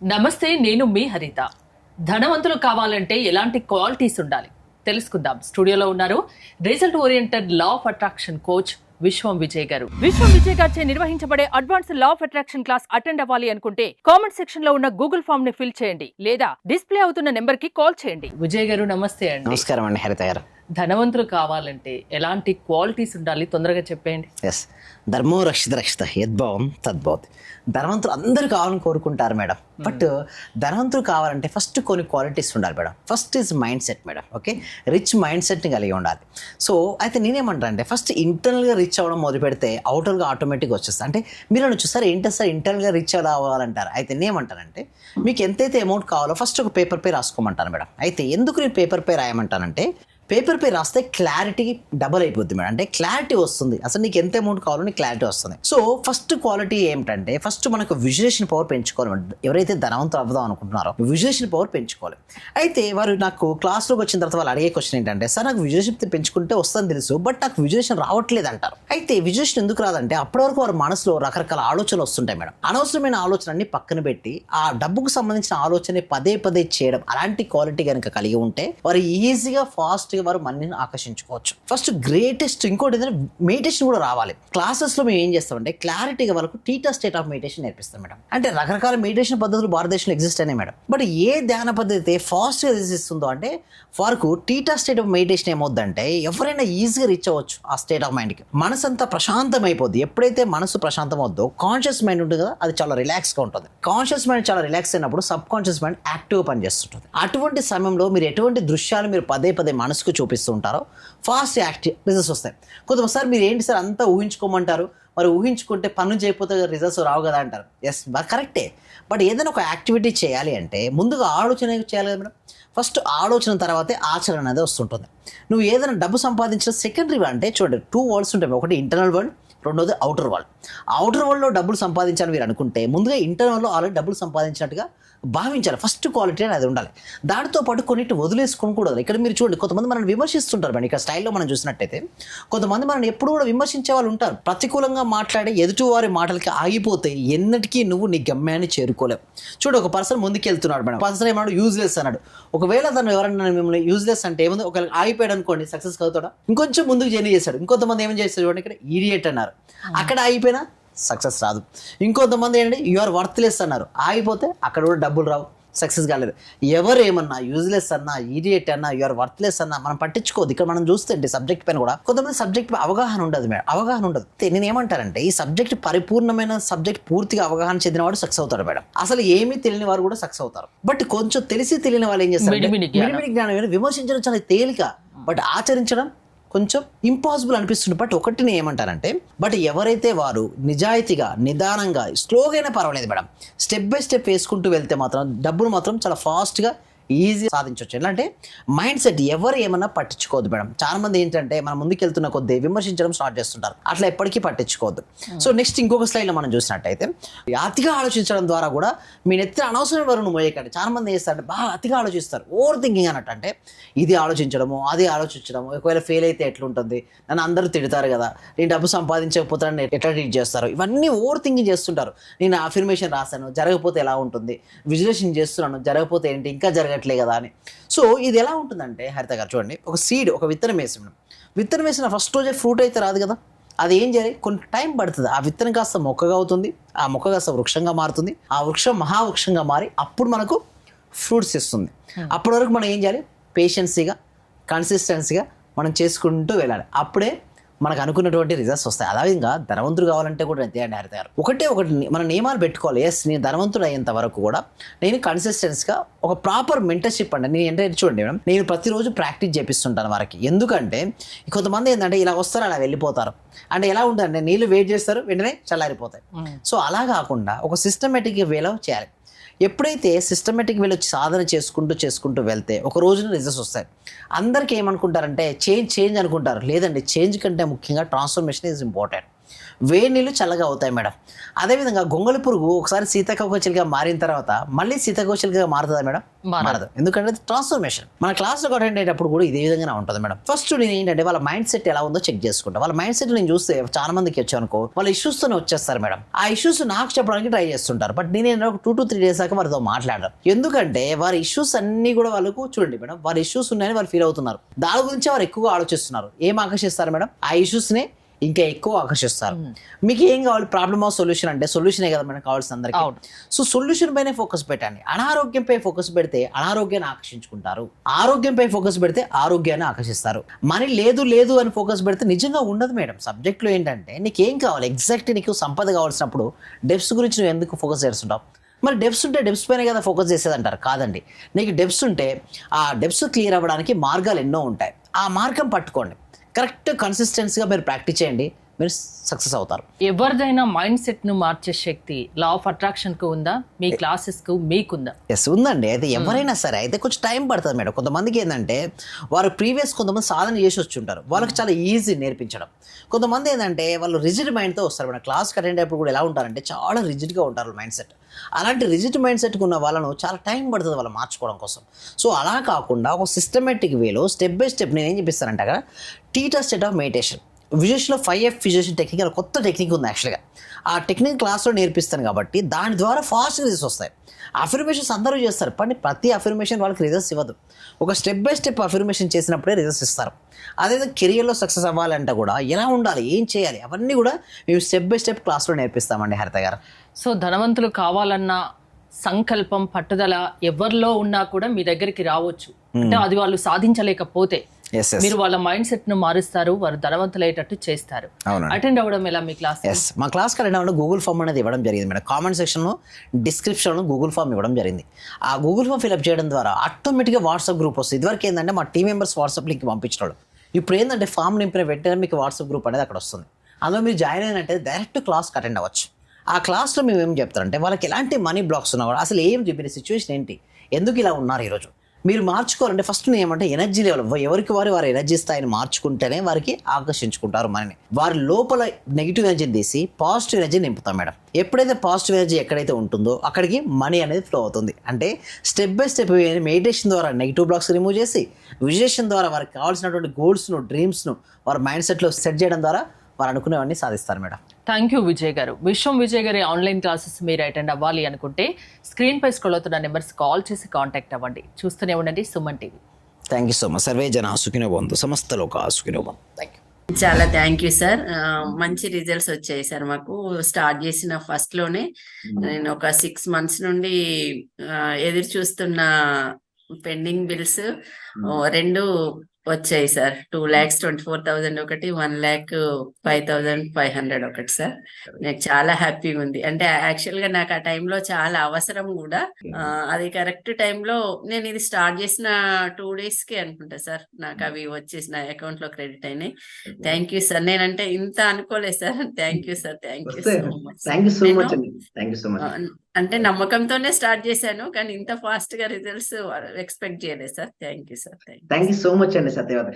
నమస్తే, నేను మీ హరిత. ధనవంతులు కావాలంటే ఎలాంటి క్వాలిటీస్ ఉండాలి తెలుసుకుందాం. స్టూడియోలో ఉన్నారు result oriented law of attraction coach విశ్వం విజయ్ గారు. విశ్వం విజయ్ గారిచే నిర్వహించబడే advance law of attraction class attend అవ్వాలి అనుకుంటే కామెంట్ సెక్షన్ లో ఉన్న గూగుల్ ఫామ్ ని ఫిల్ చేయండి లేదా డిస్ప్లే అవుతున్న నెంబర్ కి కాల్ చేయండి. విజయ్ గారు నమస్తే అండి. నమస్కారం అండి హరిత గారు. ధనవంతులు కావాలంటే ఎలాంటి క్వాలిటీస్ ఉండాలి తొందరగా చెప్పండి. ఎస్, ధర్మో రక్షిత రక్షిత యద్భావం తద్భవతి. ధనవంతులు అందరూ కావాలని కోరుకుంటారు మేడం. బట్ ధనవంతులు కావాలంటే ఫస్ట్ కొన్ని క్వాలిటీస్ ఉండాలి madam. First is mind set madam. Okay, rich mind సెట్ని కలిగి ఉండాలి. సో అయితే నేనేమంటాను అంటే ఫస్ట్ ఇంటర్నల్గా రిచ్ అవ్వడం మొదలు పెడితే అవుటర్గా ఆటోమేటిక్గా వచ్చేస్తుంది. అంటే మీరు అనొచ్చు సార్ ఏంటి సార్ ఇంటర్నల్గా రిచ్ అవ్వాలంటారు. అయితే నేనేమంటానంటే మీకు ఎంతైతే అమౌంట్ కావాలో ఫస్ట్ ఒక పేపర్ పై రాసుకోమంటాను మేడం. అయితే ఎందుకు నేను పేపర్ పై రాయమంటానంటే పేపర్ పై రాస్తే క్లారిటీ డబల్ అయిపోద్ది మేడం. అంటే క్లారిటీ వస్తుంది, అసలు నీకు ఎంత అమౌంట్ కావాలో నీకు క్లారిటీ వస్తుంది. సో ఫస్ట్ క్వాలిటీ ఏమిటంటే ఫస్ట్ మనకు విజులేషన్ పవర్ పెంచుకోవాలి. ఎవరైతే ధనవంతులు అవ్వదాం అనుకుంటున్నారో విజులేషన్ పవర్ పెంచుకోవాలి. అయితే వారు నాకు క్లాస్లోకి వచ్చిన తర్వాత వాళ్ళు అడిగే క్వశ్చన్ ఏంటంటే సార్ నాకు విజులేషన్ పెంచుకుంటే వస్తుందని తెలుసు, బట్ నాకు విజులేషన్ రావట్లేదు అంటారు. అయితే విజులేషన్ ఎందుకు రాదంటే అప్పటి వరకు వారి మనసులో రకరకాల ఆలోచనలు వస్తుంటాయి మేడం. అనవసరమైన ఆలోచనని పక్కన పెట్టి ఆ డబ్బుకు సంబంధించిన ఆలోచన పదే పదే చేయడం, అలాంటి క్వాలిటీ కనుక కలిగి ఉంటే వారు ఈజీగా ఫాస్ట్ వారు మనల్ని ఆకర్షించుకోవచ్చు. ఫస్ట్ గ్రేటెస్ట్ ఇంకోటి ఏంటంటే మెడిటేషన్ కూడా రావాలి. క్లాసెస్ లో మేము ఏం చేస్తామంటే క్లారిటీగా వాళ్ళకు టీటా స్టేట్ ఆఫ్ మెడిటేషన్ నేర్పిస్తాం మేడం. అంటే రకరకాల మెడిటేషన్ పద్ధతులు భారతదేశంలో ఎగ్జిస్ట్ అయినాయి మేడం. బట్ ఏ ధ్యాన పద్ధతి ఫాస్ట్ గా ఇస్తుందో అంటే వారికి టీటా స్టేట్ ఆఫ్ మెడిటేషన్ ఏమవుద్దంటే ఎవరైనా ఈజీగా రీచ్ అవ్వచ్చు ఆ స్టేట్ ఆఫ్ మైండ్ కి. మనసు అంతా ప్రశాంతం అయిపోద్ది. ఎప్పుడైతే మనసు ప్రశాంతం అవుద్దో కాన్షియస్ మైండ్ ఉంటుంది కదా, అది చాలా రిలాక్స్ గా ఉంటుంది. కాన్షియస్ మైండ్ చాలా రిలాక్స్ అయినప్పుడు సబ్ కాన్షియస్ మైండ్ యాక్టివ్ పనిచేస్తుంటుంది. అటువంటి సమయంలో మీరు ఎటువంటి దృశ్యాలు మీరు పదే పదే మనసుకు చూపిస్తూ ఉంటారో ఫాస్ట్ యాక్టివ్ రిజల్ట్స్ వస్తాయి. కొంతసారి మీరు ఏంటి సార్ అంతా ఊహించుకోమంటారు, మరి ఊహించుకుంటే పనులు చేయకపోతే రిజల్ట్స్ రావు కదా అంటారు. ఎస్, కరెక్టే. బట్ ఏదైనా ఒక యాక్టివిటీ చేయాలి అంటే ముందుగా ఆలోచన చేయాలి కదా మేడం. ఫస్ట్ ఆలోచన తర్వాతే ఆచరణ అనేది వస్తుంటుంది. నువ్వు ఏదైనా డబ్బు సంపాదించిన సెకండరీ అంటే చూడండి, 2 వరల్డ్స్ ఉంటాయి. ఒకటి ఇంటర్నల్ వరల్డ్, రెండోది అవుటర్ వరల్డ్. అవుటర్ వరల్డ్లో డబ్బులు సంపాదించాలని మీరు అనుకుంటే ముందుగా ఇంటర్నల్లో ఆల్రెడీ డబ్బులు సంపాదించినట్టుగా భావించాలి. ఫస్ట్ క్వాలిటీ అనేది ఉండాలి. దానితో పాటు కొన్నిటి వదిలేసుకొని కూడా. ఇక్కడ మీరు చూడండి, కొంతమంది మనల్ని విమర్శిస్తుంటారు మేడం. ఇక్కడ స్టైల్లో మనం చూసినట్టయితే కొంతమంది మనల్ని ఎప్పుడు కూడా విమర్శించే వాళ్ళు ఉంటారు. ప్రతికూలంగా మాట్లాడే ఎదుటివారి మాటలకి ఆగిపోతే ఎన్నటికీ నువ్వు నీ గమ్యాన్ని చేరుకోలేవు. చూడు, ఒక పర్సన్ ముందుకు వెళ్తున్నాడు మేడం. పర్సన్ ఏమన్నాడు యూజ్లెస్ అన్నాడు. ఒకవేళ తను ఎవరైనా మిమ్మల్ని యూజ్లెస్ అంటే ఏముంది, ఒక ఆగిపోయాడు అనుకోండి, సక్సెస్ అవుతాడా? ఇంకొంచెం ముందుకు జర్నీ చేశాడు. ఇంకొంతమంది ఏమని చేస్తారు చూడండి, ఇక్కడ ఈడియట్ అన్నారు, అక్కడ ఆగిపోయినా సక్సెస్ రాదు. ఇంకొంతమంది ఏంటంటే యు ఆర్ వర్త్లెస్ అన్నారు, ఆగిపోతే అక్కడ కూడా డబ్బులు రావు, సక్సెస్ కాలేదు. ఎవరు ఏమన్నా యూజ్లెస్ అన్నా, ఈడియట్ అన్నా, యూఆర్ వర్త్లెస్ అన్నా మనం పట్టించుకోవద్దు. ఇక్కడ మనం చూస్తుంటే సబ్జెక్ట్ పైన కూడా కొంతమంది సబ్జెక్ట్ పై అవగాహన ఉండదు మేడం. అవగాహన ఉండదు. నేను ఏమంటానంటే ఈ సబ్జెక్ట్ పరిపూర్ణమైన సబ్జెక్ట్ పూర్తిగా అవగాహన చెందిన వాడు సక్సెస్ అవుతాడు మేడం. అసలు ఏమీ తెలియని వారు కూడా సక్సెస్ అవుతారు. బట్ కొంచెం తెలిసి తెలియని వాళ్ళు ఏం చేస్తారు, మిడిమిడి జ్ఞానం. విమర్శించడం చాలా తేలిక, బట్ ఆచరించడం కొంచెం ఇంపాసిబుల్ అనిపిస్తుంది. బట్ ఒకటి నేను ఏమంటానంటే బట్ ఎవరైతే వారు నిజాయితీగా నిదానంగా స్లోగా అయినా పర్వాలేదు మేడం, స్టెప్ బై స్టెప్ వేసుకుంటూ వెళ్తే మాత్రం డబ్బులు మాత్రం చాలా ఫాస్ట్గా ఈజీ సాధించవచ్చు. ఎలా అంటే మైండ్ సెట్ ఎవరు ఏమన్నా పట్టించుకోవద్దు మేడం. చాలా మంది ఏంటంటే మనం ముందుకు వెళ్తున్న కొద్దీ విమర్శించడం స్టార్ట్ చేస్తుంటారు. అట్లా ఎప్పటికీ పట్టించుకోవద్దు. సో నెక్స్ట్ ఇంకొక స్లైడ్లో మనం చూసినట్టయితే అతిగా ఆలోచించడం ద్వారా కూడా మీ నెత్తిన అనవసరం వరకు మోయకండి. చాలా మంది చేస్తారంటే బాగా అతిగా ఆలోచిస్తారు, ఓవర్ థింకింగ్ అన్నట్టు. అంటే ఇది ఆలోచించడము, అది ఆలోచించడము, ఒకవేళ ఫెయిల్ అయితే ఎట్లుంటుంది, నన్ను అందరూ తిడతారు కదా, నేను డబ్బు సంపాదించకపోతే నన్ను ఎట్లా ట్రీట్ చేస్తారు, ఇవన్నీ ఓవర్ థింకింగ్ చేస్తుంటారు. నేను అఫర్మేషన్ రాశాను, జరగకపోతే ఎలా ఉంటుంది, విజులేషన్ చేస్తున్నాను, జరగకపోతే ఏంటి, ఇంకా జరగట్లే కదా అని. సో ఇది ఎలా ఉంటుందంటే హరిత గారు చూడండి, ఒక సీడ్, ఒక విత్తనం వేసాం. విత్తనం వేసిన ఫస్ట్ రోజే ఫ్రూట్ అయితే రాదు కదా, అది ఏం చేయాలి, కొంచెం టైం పడుతుంది. ఆ విత్తనం కాస్త మొక్కగా అవుతుంది, ఆ మొక్క కాస్త వృక్షంగా మారుతుంది, ఆ వృక్షం మహావృక్షంగా మారి అప్పుడు మనకు ఫ్రూట్స్ ఇస్తుంది. అప్పటి వరకు మనం ఏం చేయాలి, పేషెన్సీగా కన్సిస్టెన్సీగా మనం చేసుకుంటూ వెళ్ళాలి. అప్పుడే మనకు అనుకున్నటువంటి రిజల్ట్స్ వస్తాయి. అదేవిధంగా ధనవంతుడు కావాలంటే కూడా అంతే అండి హరిత గారు. ఒకటి మన నియమాలు పెట్టుకోవాలి. ఎస్, నేను ధనవంతుడు అయ్యేంత వరకు కూడా నేను కన్సిస్టెన్స్గా ఒక ప్రాపర్ మెంటర్షిప్ అండి. నేను ఏంటంటే చూడండి మేడం, నేను ప్రతిరోజు ప్రాక్టీస్ చేపిస్తుంటాను వారికి. ఎందుకంటే కొంతమంది ఏంటంటే ఇలా వస్తారు అలా వెళ్ళిపోతారు. అంటే ఎలా ఉంటుందంటే నీళ్ళు వెయిట్ చేస్తారు, వెంటనే చల్లారిపోతాయి. సో అలా కాకుండా ఒక సిస్టమేటిక్ వేలో చేయాలి. ఎప్పుడైతే సిస్టమేటిక్ వేలో సాధన చేసుకుంటూ వెళ్తే ఒక రోజున రిజల్ట్స్ వస్తాయి. అందరికీ ఏమనుకుంటారంటే చేంజ్ అనుకుంటారు. లేదండి, చేంజ్ కంటే ముఖ్యంగా ట్రాన్స్ఫర్మేషన్ ఈజ్ ఇంపార్టెంట్. వేడి నీళ్ళు చల్లగా అవుతాయి మేడం. అదేవిధంగా గొంగళి పురుగు ఒకసారి సీతాకోకచిలుకగా మారిన తర్వాత మళ్ళీ సీతాకోకచిలుకగా మారుతుందా మేడం? మారదు. ఎందుకంటే అది ట్రాన్స్ఫర్మేషన్. మన క్లాస్లో అటెండ్ అయ్యేటప్పుడు కూడా ఇదే విధంగా ఉంటుంది మేడం. ఫస్ట్ నేను ఏంటంటే వాళ్ళ మైండ్ సెట్ ఎలా ఉందో చెక్ చేసుకుంటా. వాళ్ళ మైండ్ సెట్ నేను చూస్తే చాలా మందికి వచ్చానుకో వాళ్ళ ఇష్యూస్తోనే వచ్చేస్తారు మేడం. ఆ ఇష్యూస్ నాకు చెప్పడానికి ట్రై చేస్తుంటారు. బట్ నేను ఒక 2 to 3 days దాకా వారితో మాట్లాడరు. ఎందుకంటే వారి ఇష్యూస్ అన్ని కూడా వాళ్ళకు చూడండి మేడం, వారి ఇష్యూస్ ఉన్నాయని వాళ్ళు ఫీల్ అవుతున్నారు. దాని గురించి వారు ఎక్కువగా ఆలోచిస్తున్నారు. ఏం ఆకర్షిస్తారు మేడం? ఆ ఇష్యూస్నే ఇంకా ఎక్కువ ఆకర్షిస్తారు. మీకు ఏం కావాలి? ప్రాబ్లమ్ ఆఫ్ సొల్యూషన్ అంటే సొల్యూషనే కదా మనకు కావాల్సిన అందరికీ. సో సొల్యూషన్ పైనే ఫోకస్ పెట్టండి. అనారోగ్యంపై ఫోకస్ పెడితే అనారోగ్యాన్ని ఆకర్షించుకుంటారు. ఆరోగ్యంపై ఫోకస్ పెడితే ఆరోగ్యాన్ని ఆకర్షిస్తారు. మనీ లేదు లేదు అని ఫోకస్ పెడితే నిజంగా ఉండదు మేడం. సబ్జెక్ట్లో ఏంటంటే నీకేం కావాలి ఎగ్జాక్ట్, నీకు సంపద కావాల్సినప్పుడు డెప్స్ గురించి నువ్వు ఎందుకు ఫోకస్ చేస్తుంటావు? మరి డెప్స్ ఉంటే డెప్స్ పైన కదా ఫోకస్ చేసేది అంటారు. కాదండి, నీకు డెప్స్ ఉంటే ఆ డెప్స్ క్లియర్ అవ్వడానికి మార్గాలు ఎన్నో ఉంటాయి. ఆ మార్గం పట్టుకోండి, కరెక్ట్ కన్సిస్టెన్సీగా మీరు ప్రాక్టీస్ చేయండి, మీరు సక్సెస్ అవుతారు. ఎవరిదైనా మైండ్ సెట్ ను మార్చే శక్తి లా ఆఫ్ అట్రాక్షన్ కు ఉందా? మీ క్లాసెస్ కు మీకుందా? ఎస్ ఉందండి. అయితే ఎవరైనా సరే అయితే కొంచెం టైం పడుతుంది మేడం. కొంతమందికి ఏంటంటే వారు ప్రీవియస్ కొంతమంది సాధన చేసి వచ్చి ఉంటారు, వాళ్ళకి చాలా ఈజీ నేర్పించడం. కొంతమంది ఏంటంటే వాళ్ళు రిజిడ్ మైండ్తో వస్తారు మేడం. క్లాస్కి అటెండ్ అయినప్పుడు కూడా ఎలా ఉంటారంటే చాలా రిజిడ్గా ఉంటారు మైండ్ సెట్. అలాంటి రిజిడ్ మైండ్ సెట్కి ఉన్న వాళ్ళను చాలా టైం పడుతుంది వాళ్ళు మార్చుకోవడం కోసం. సో అలా కాకుండా ఒక సిస్టమేటిక్ వేలో స్టెప్ బై స్టెప్ నేను ఏం చెప్పిస్తానంటే అక్కడ టీటర్ స్టేట్ ఆఫ్ మెడిటేషన్ విజువల్స్లో 5F విజువల్ టెక్నిక్ అని కొత్త టెక్నిక్ ఉంది యాక్చువల్గా. ఆ టెక్నిక్ క్లాస్లో నేర్పిస్తాను కాబట్టి దాని ద్వారా ఫాస్ట్ రిజల్ట్స్ వస్తాయి. అఫర్మేషన్స్ అందరూ చేస్తారు, కానీ ప్రతి అఫర్మేషన్ వాళ్ళకి రిజల్ట్స్ ఇవ్వదు. ఒక స్టెప్ బై స్టెప్ అఫర్మేషన్ చేసినప్పుడే రిజల్ట్స్ ఇస్తారు. అదేవిధంగా కెరియర్లో సక్సెస్ అవ్వాలంటే కూడా ఎలా ఉండాలి, ఏం చేయాలి, అవన్నీ కూడా మేము స్టెప్ బై స్టెప్ క్లాస్లో నేర్పిస్తామండి హరిత గారు. సో ధనవంతులు కావాలన్న సంకల్పం పట్టుదల ఎవరిలో ఉన్నా కూడా మీ దగ్గరికి రావచ్చు. అంటే అది వాళ్ళు సాధించలేకపోతే మీరు వాళ్ళ మైండ్ సెట్ ను మారుస్తారు, వారు ధనవంతులయ్యేటట్టు చేస్తారు. అటెండ్ అవ్వడం ఎలా మీ క్లాస్? మా క్లాస్ అటెండ్ అవ్వడం గూగుల్ ఫామ్ అనేది ఇవ్వడం జరిగింది మేడం. కామెంట్ సెక్షన్లో డిస్క్రిప్షన్లో గూగుల్ ఫామ్ ఇవ్వడం జరిగింది. ఆ గూగుల్ ఫామ్ ఫిల్అప్ చేయడం ద్వారా ఆటోమేటిక్గా వాట్సాప్ గ్రూప్ వస్తుంది. ఇదివరకు ఏంటంటే మా టీం మెంబర్స్ వాట్సాప్ లింక్ పంపించడం. ఇప్పుడు ఏంటంటే ఫామ్ నింపిన వెంటనే మీకు వాట్సాప్ గ్రూప్ అనేది అక్కడ వస్తుంది. అందులో మీరు జాయిన్ అయినట్టే డైరెక్ట్ క్లాస్కి అటెండ్ అవ్వచ్చు. ఆ క్లాస్లో మేము ఏం చెప్తారంటే వాళ్ళకి ఎలాంటి మనీ బ్లాక్స్ ఉన్నా కూడా అసలు ఏం చెప్పిన సిచ్యువేషన్ ఏంటి, ఎందుకు ఇలా ఉన్నారు ఈరోజు మీరు మార్చుకోవాలంటే ఫస్ట్ ఏమంటే ఎనర్జీ లెవెల్, ఎవరికి వారి ఎనర్జీ స్థాయిని మార్చుకుంటేనే వారికి ఆకర్షించుకుంటారు మనని. వారి లోపల నెగిటివ్ ఎనర్జీని తీసి పాజిటివ్ ఎనర్జీ నింపుతాం మేడం. ఎప్పుడైతే పాజిటివ్ ఎనర్జీ ఎక్కడైతే ఉంటుందో అక్కడికి మనీ అనేది ఫ్లో అవుతుంది. అంటే స్టెప్ బై స్టెప్ మెడిటేషన్ ద్వారా నెగిటివ్ బ్లాక్స్ రిమూవ్ చేసి విజువలేషన్ ద్వారా వారికి కావాల్సినటువంటి గోల్స్ను డ్రీమ్స్ను వారి మైండ్ సెట్లో సెట్ చేయడం ద్వారా వారు అనుకునేవన్నీ సాధిస్తారు మేడం. థ్యాంక్ యూ విజయ్ గారు. విశ్వం విజయ్ గారి ఆన్లైన్ క్లాసెస్ మీరు అటెండ్ అవ్వాలి అనుకుంటే స్క్రీన్ పై స్క్రోల్ అవుతున్న నెంబర్స్ కాల్ చేసి కాంటాక్ట్ అవ్వండి. చూస్తూనే ఉండండి Suman TV. Thank you so much. Survey జన సుఖినో భవంతు, సమస్త లోకా సుఖినో భవంతు. Thank you. చాలా థ్యాంక్ యూ సార్. మంచి రిజల్ట్స్ వచ్చాయి సార్. మాకు స్టార్ట్ చేసిన ఫస్ట్ లోనే నేను ఒక 6 months నుండి ఎదురు చూస్తున్న పెండింగ్ బిల్స్ 2 వచ్చాయి సార్. 2,24,000 ఒకటి, 1,05,500 ఒకటి సార్. నాకు చాలా హ్యాపీగా ఉంది. అంటే యాక్చువల్ గా నాకు ఆ టైంలో చాలా అవసరం కూడా. అది కరెక్ట్ టైంలో నేను ఇది స్టార్ట్ చేసిన 2 days కి అనుకుంటా సార్ నాకు అవి వచ్చేసి నా అకౌంట్ లో క్రెడిట్ అయినాయి. Thank you sir. నేనంటే ఇంత అనుకోలేదు sir. Thank you sir. Thank you so much. అంటే నమ్మకంతోనే స్టార్ట్ చేశాను, కానీ ఇంత ఫాస్ట్ గా రిజల్ట్స్ ఎక్స్పెక్ట్ చేయలేదు sir. Thank you sir. Thank you so much అండి సత్యవతి.